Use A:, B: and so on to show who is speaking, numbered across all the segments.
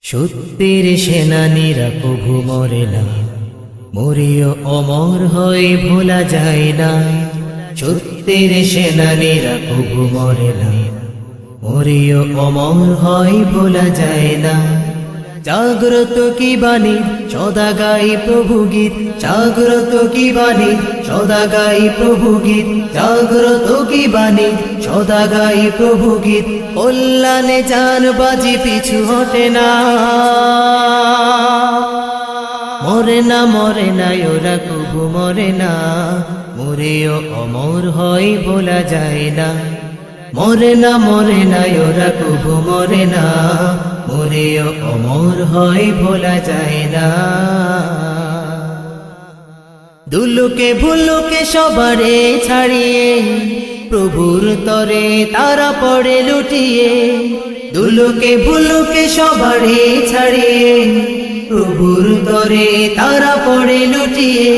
A: সত্যের সেনানীরা কভু মরে না, মরিও অমর হয়ে ভোলা যায় না। সত্যের সেনানীরা কভু মরে না, মরিও অমর হয় ভোলা যায় না। জাগ্রত কি বাণী সদা গাই প্রভু গীত, জাগ্রত কি বাণী সদা গাই প্রভু গীত, জাগ্রত কি বাণী সদা গাই প্রভু গীত। কল্যাণে জান বাজি পিছু হটে না, মরে না মরে না ওরা কভু মরে না, মরেও অমর হয় ভোলা যায় না। মরে না ওরা কভু মরে না, মরেও অমর হয় ভোলা যায় না। দুলুকে ভুলুকে সবারে ছাড়িয়ে প্রভুর তরে তারা পড়ে লুটিয়ে। দুলুকে ভুলুকে সবারে ছাড়িয়ে প্রভুর তরে তারা পড়ে লুটিয়ে।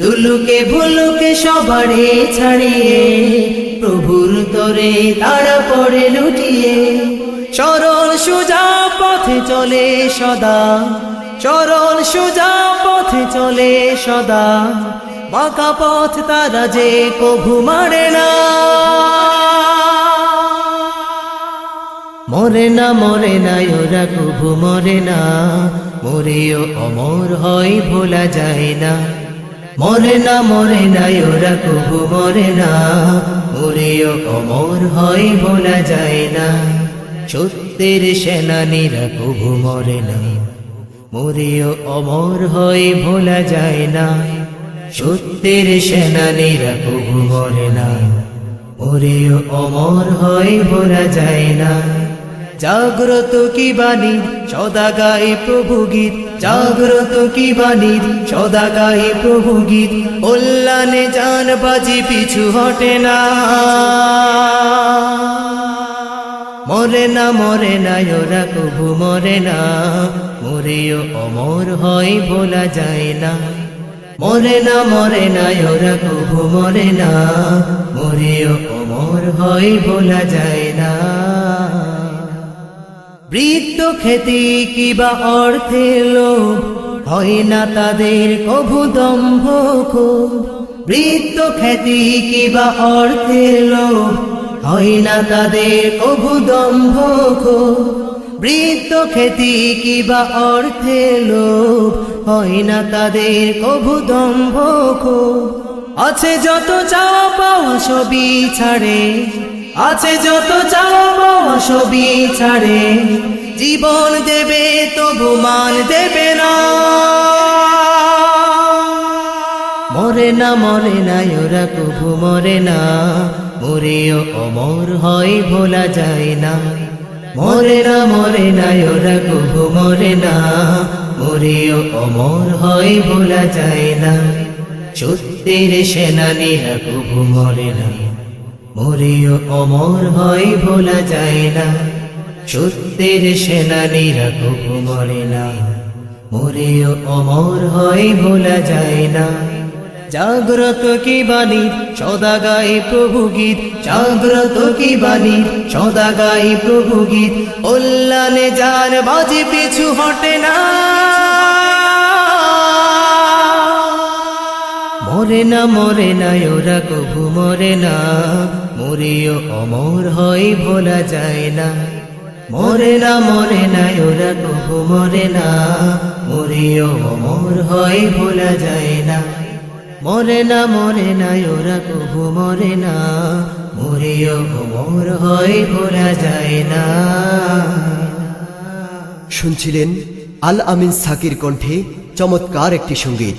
A: দুলুকে ভুলুকে সবারে ছাড়িয়ে প্রভুর তরে তারা পড়ে লুটিয়ে। সরল সুজা পথে চলে সদা, সরল সুজা পথে চলে সদা, বাঁকা পথ তারা যে কভু মারে না। মরে না ওরা কভু মরে না, মরেও অমর হয় ভোলা যায় না। মরে না ওরা কভু মরে না, মরেও অমর হয় ভোলা যায় না। সত্যের সেনানীরা কভু মরে না, মরেও অমর হয় ভোলা যায় না। সত্যের সেনানীরা কভু মরে না, মরেও অমর হয় ভোলা যায় না। জাগ্রত কি বাণী সদা গায়ে প্রভু গীত, জাগ্রত কি বাণী সদা গায়ে প্রভু গীত। কল্যাণে জান বাজি পিছু হটে না, মরে না ওরা কভু মরে না, মরেও অমর হয় ভোলা যায় না। মরে না ওরা কভু মরে না, মরেও অমর হয় ভোলা যায় না। বৃত্ত খ্যাতি কিবা অর্থের লোভ, হয় না তাদের কভু দম্ভ ক্ষোভ। বৃত্ত খ্যাতি কিবা অর্থের লোভ, হয় না তাদের কভু দম্ভ ক্ষোভ। বৃত্ত খ্যাতি কিবা অর্থের লোভ, হয় না তাদের কভু দম্ভ ক্ষোভ। আছে যত চাওয়া পাওয়া সবই ছাড়ে, আছে যত চাওয়া পাওয়া সবই ছাড়ে, জীবন দেবে তবু মান দেবে না। মরে না ওরা কভু মরে না, মরেও অমর হয় ভোলা যায় না। মরে না ওরা কভু মরে না, মরেও অমর হয় ভোলা যায় না। সত্যের সেনানীরা কভু মরে না, মরেও অমর হয় ভোলা যায় না। সত্যের সেনানীরা কভু মরে না, মরেও অমর হয় ভোলা যায় না। জাগ্রত কি বাণী সদা গায়ে প্রভু গীত, জাগ্রত কি বাণী সদা গায়ে প্রভু গীত। কল্যাণে যার বাজি পিছু হটে না, মরে না ওরা কভু মরে না, মরেও অমর হয় ভোলা যায় না। মরে না ওরা কভু মরে না, মরেও অমর হয় ভোলা যায় না। মরে না ওরা কভু মরে না, মরেও অমর হয় ভোলা যায় না।
B: শুনছিলেন আল আমিন সাকির কণ্ঠে চমৎকার একটি সঙ্গীত।